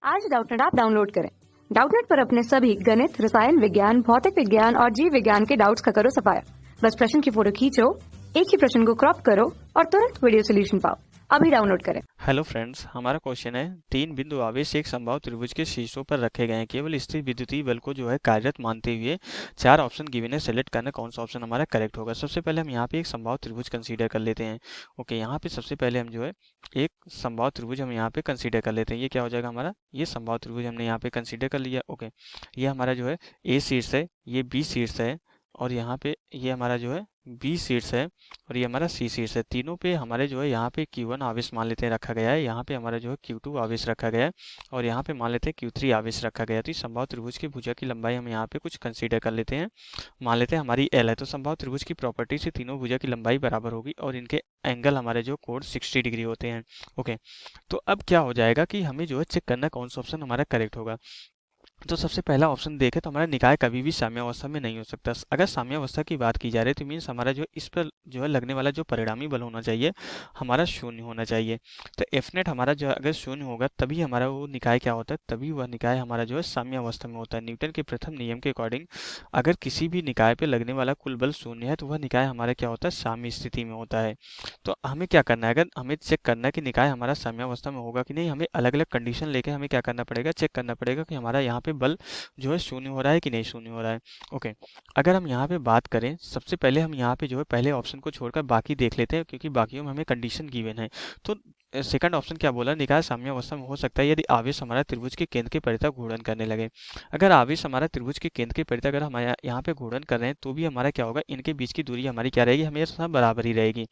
आज Doubtnut app download करें। Doubtnut पर अपने सभी गणित, रसायन विज्ञान, भौतिक विज्ञान और जीव विज्ञान के डाउट्स का करो सफाया। बस प्रश्न की फोटो खींचो, एक ही प्रश्न को क्रॉप करो और तुरंत वीडियो सोल्यूशन पाओ। अभी डाउनलोड करें। हेलो फ्रेंड्स, हमारा क्वेश्चन है तीन बिंदु आवेश एक समबाहु त्रिभुज के शीर्षों पर रखे गए हैं। केवल स्थिर विद्युतीय बल को कार्यरत मानते हुए चार ऑप्शन गिवन है। सेलेक्ट करना कौन सा ऑप्शन हमारा करेक्ट होगा। सबसे पहले हम यहाँ पे एक समबाहु त्रिभुज कंसीडर कर लेते हैं। ओके, यहाँ पे सबसे पहले हम एक समबाहु त्रिभुज हम यहाँ पे कंसीडर कर लेते हैं। ये क्या हो जाएगा हमारा, ये समबाहु त्रिभुज हमने यहाँ पे कंसीडर कर लिया। ओके, ये हमारा ए शीर्ष है, ये बी शीर्ष है और यहाँ पे ये हमारा बी शीर्ष है और ये हमारा सी शीर्ष है। तीनों पे हमारे यहाँ पे Q1 आवेश मान लेते हैं रखा गया है, यहाँ पे हमारा Q2 आवेश रखा गया है और यहाँ पे मान लेते हैं Q3 आवेश रखा गया है। तो इस समबाहु त्रिभुज की भुजा की लंबाई हम यहाँ पे कुछ कंसीडर कर लेते हैं। मान लेते हैं हमारी L है। तो समबाहु त्रिभुज की प्रॉपर्टी से तीनों भुजा की लंबाई बराबर होगी और इनके एंगल हमारे कोण 60 डिग्री होते हैं। ओके, तो अब क्या हो जाएगा कि हमें चेक करना कौन सा ऑप्शन हमारा करेक्ट होगा। तो सबसे पहला ऑप्शन देखें तो हमारा निकाय कभी भी साम्यावस्था में नहीं हो सकता। अगर साम्यावस्था की बात की जा रही है तो मीन्स हमारा इस पर लगने वाला परिणामी बल होना चाहिए हमारा शून्य होना चाहिए। तो एफ नेट हमारा अगर शून्य होगा तभी हमारा वो निकाय क्या होता है, तभी वह निकाय हमारा साम्यावस्था में होता है। न्यूटन के प्रथम नियम के अकॉर्डिंग अगर किसी भी निकाय पे लगने वाला कुल बल शून्य है तो वह निकाय हमारा क्या होता है, साम्य स्थिति में होता है। तो हमें क्या करना है, अगर हमें चेक करना है कि निकाय हमारा साम्यावस्था में होगा कि नहीं, हमें अलग अलग कंडीशन लेके हमें क्या करना पड़ेगा, चेक करना पड़ेगा कि हमारा यहाँ पे बल शून्य हो रहा है कि नहीं शून्य हो रहा है। ओके, अगर हम यहाँ पे बात करें, सबसे पहले हम यहाँ पे पहले ऑप्शन को छोड़कर बाकी देख लेते हैं क्योंकि बाकियों में हमें कंडीशन गिवन है। तो सेकंड ऑप्शन क्या बोला, निकाय साम्यावस्था में हो सकता है यदि आवेश हमारा त्रिभुज के केंद्र के परितः घूर्णन करने लगे। अगर आवेश हमारा त्रिभुज के केंद्र के परितः अगर हम यहाँ पे घूर्णन कर रहे हैं तो भी हमारा क्या होगा, इनके बीच की दूरी हमारी क्या रहेगी, हमेशा बराबर ही रहेगी।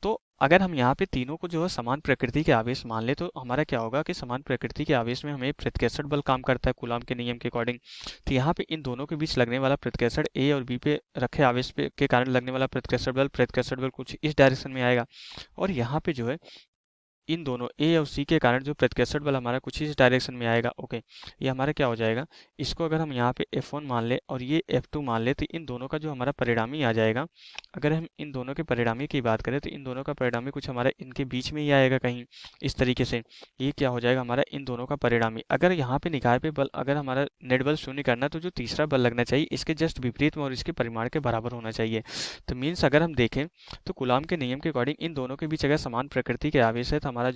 तो अगर हम यहाँ पे तीनों को समान प्रकृति के आवेश मान ले तो हमारा क्या होगा कि समान प्रकृति के आवेश में हमें प्रतिकर्षण बल काम करता है कूलॉम के नियम के अकॉर्डिंग। तो यहाँ पे इन दोनों के बीच लगने वाला प्रतिकर्षण ए और बी पे रखे आवेश के कारण लगने वाला प्रतिकर्षण बल कुछ इस डायरेक्शन में आएगा और यहाँ पे इन दोनों ए और सी के कारण प्रतिकर्षण बल हमारा कुछ इस डायरेक्शन में आएगा। ओके, ये हमारा क्या हो जाएगा, इसको अगर हम यहाँ पे F1 मान ले और ये F2 मान ले तो इन दोनों का हमारा परिणामी आ जाएगा। अगर हम इन दोनों के परिणामी की बात करें तो इन दोनों का परिणामी कुछ हमारा इनके बीच में ही आएगा कहीं इस तरीके से। ये क्या हो जाएगा हमारा इन दोनों का परिणामी। अगर यहाँ पे निकाय पे बल अगर हमारा नेट बल शून्य करना तो तीसरा बल लगना चाहिए इसके जस्ट विपरीत में और इसके परिमाण के बराबर होना चाहिए। तो मीन्स अगर हम देखें तो कूलॉम के नियम के अकॉर्डिंग इन दोनों के बीच अगर समान प्रकृति के आवेश है तो हमारा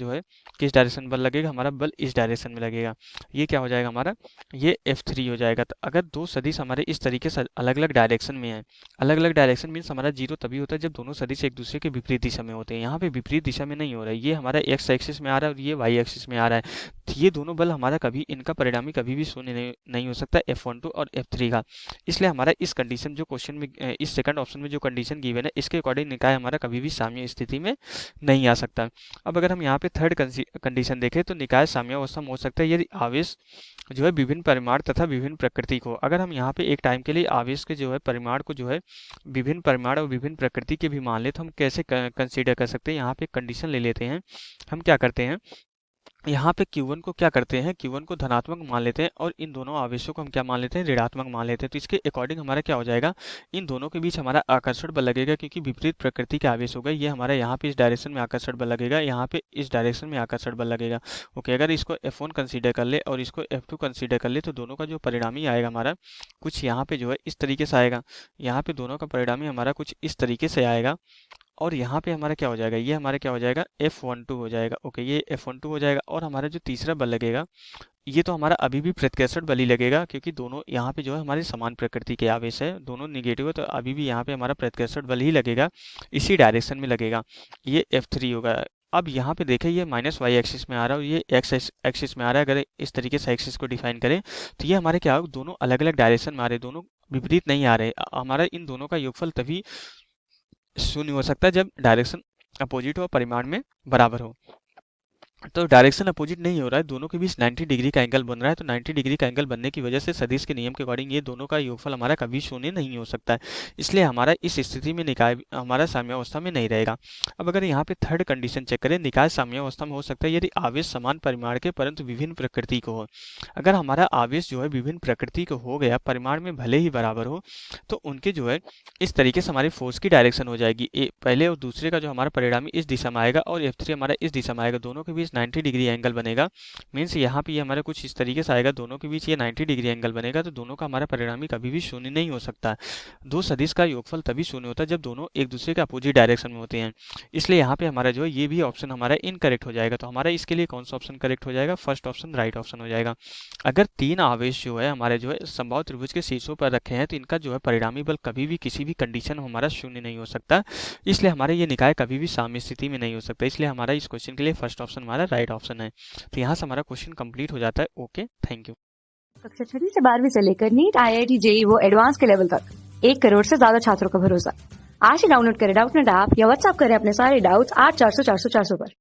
किस डायरेक्शन बल लगेगा, हमारा बल इस डायरेक्शन में लगेगा। ये क्या हो जाएगा हमारा, ये F3 हो जाएगा। तो अगर दो सदिश हमारे इस तरीके से अलग अलग डायरेक्शन में है, अलग अलग डायरेक्शन मीन्स हमारा जीरो तभी होता है जब दोनों सदिश एक दूसरे के विपरीत दिशा में होते हैं। यहाँ पे विपरीत दिशा में नहीं हो रहा है, ये हमारा एक्स एक्सिस में आ रहा है और ये वाई एक्सिस में आ रहा है। तो ये दोनों बल हमारा कभी इनका परिणामी कभी भी शून्य नहीं हो सकता F12 और F3 का। इसलिए हमारा इस कंडीशन क्वेश्चन में इस सेकंड ऑप्शन में कंडीशन गिवन है इसके अकॉर्डिंग निकाय हमारा कभी भी साम्य स्थिति में नहीं आ सकता। अब अगर हम यहाँ पे थर्ड कंडीशन देखें तो निकाय साम्यावस्था में हो सकता है यदि आवेश विभिन्न परिमाण तथा विभिन्न प्रकृति को। अगर हम यहाँ पे एक टाइम के लिए आवेश के परिमाण को विभिन्न परिमाण और विभिन्न प्रकृति के भी मान ले तो हम कैसे कंसीडर कर सकते हैं। यहाँ पे कंडीशन ले लेते हैं, हम क्या करते हैं यहाँ पे Q1 को क्या करते हैं, Q1 को धनात्मक मान लेते हैं और इन दोनों आवेशों को हम क्या मान लेते हैं, ऋणात्मक मान लेते हैं। तो इसके अकॉर्डिंग हमारा क्या हो जाएगा, इन दोनों के बीच हमारा आकर्षण बल लगेगा क्योंकि विपरीत प्रकृति के आवेश हो गए। ये हमारा यहाँ पे इस डायरेक्शन में आकर्षण बल लगेगा, यहाँ पे इस डायरेक्शन में आकर्षण बल लगेगा। ओके, अगर इसको F1 कंसीडर कर ले और इसको F2 कंसीडर कर ले तो दोनों का परिणामी आएगा हमारा कुछ यहाँ पे इस तरीके से आएगा। यहाँ पे दोनों का परिणामी हमारा कुछ इस तरीके से आएगा और यहाँ पे हमारा क्या हो जाएगा, ये हमारा क्या हो जाएगा F12 हो जाएगा। ओके, ये F12 हो जाएगा और हमारा तीसरा बल लगेगा ये तो हमारा अभी भी प्रतिकर्षण बल ही लगेगा क्योंकि दोनों यहाँ पे हमारे समान प्रकृति के आवेश है, दोनों निगेटिव है तो अभी भी यहाँ पे हमारा प्रतिकर्षण बल ही लगेगा, इसी डायरेक्शन में लगेगा। ये F3 होगा। अब यहाँ पे देखें ये माइनस वाई एक्सिस में आ रहा है और ये एक्स एक्सिस में आ रहा है। अगर इस तरीके से एक्सिस को डिफाइन करें तो ये हमारे क्या दोनों अलग अलग डायरेक्शन में आ रहे हैं, दोनों विपरीत नहीं आ रहे। हमारा इन दोनों का योगफल तभी शून्य हो सकता है जब डायरेक्शन अपोजिट हो और परिमाण में बराबर हो। तो डायरेक्शन अपोजिट नहीं हो रहा है, दोनों के बीच 90 डिग्री का एंगल बन रहा है। तो 90 डिग्री का एंगल बनने की वजह से सदिश के नियम के अकॉर्डिंग ये दोनों का योगफल हमारा कभी शून्य नहीं हो सकता है। इसलिए हमारा इस स्थिति में निकाय हमारा साम्यावस्था में नहीं रहेगा। अब अगर यहाँ पे थर्ड कंडीशन चेक करें, निकाय साम्यावस्था में हो सकता है यदि आवेश समान परिमाण के परंतु विभिन्न प्रकृति को हो। अगर हमारा आवेश विभिन्न प्रकृति को हो गया, परिमाण में भले ही बराबर हो, तो उनके इस तरीके से हमारी फोर्स की डायरेक्शन हो जाएगी। पहले और दूसरे का हमारा परिणामी इस दिशा में आएगा और F3 हमारा इस दिशा में आएगा। दोनों के बीच मीन्स 90 डिग्री एंगल बनेगा। मीन्स यहाँ पे ये हमारे कुछ इस तरीके से आएगा, दोनों के बीच ये 90 डिग्री एंगल बनेगा, तो दोनों का हमारा परिणामी कभी भी शून्य नहीं हो सकता। दो सदिश का योगफल तभी शून्य होता है जब दोनों एक दूसरे के अपोजिट डायरेक्शन में होते हैं। इसलिए यहाँ पे हमारा जो है ये भी ऑप्शन हमारा इनकरेक्ट हो जाएगा। तो हमारा इसके लिए कौन सा ऑप्शन करेक्ट हो जाएगा? फर्स्ट ऑप्शन राइट ऑप्शन हो जाएगा। अगर तीन आवेश जो है हमारे जो है समबाहु त्रिभुज के शीर्षों पर रखे हैं तो इनका जो है परिणामी बल कभी भी किसी भी कंडीशन में हमारा शून्य नहीं हो सकता। इसलिए हमारे ये निकाय कभी भी साम्य स्थिति में नहीं हो सकता। इसलिए हमारा इस क्वेश्चन के लिए फर्स्ट ऑप्शन हमारा राइट ऑप्शन है। तो यहाँ से हमारा क्वेश्चन कंप्लीट हो जाता है। Okay, thank you. कक्षा 6 से 12वीं से लेकर नीट, IIT, JEE वो एडवांस के लेवल तक 1 करोड़ से ज्यादा छात्रों का भरोसा। आज ही डाउनलोड करें डाउटनेट ऐप या व्हाट्सएप करें अपने सारे डाउट्स 8400 400 400 पर।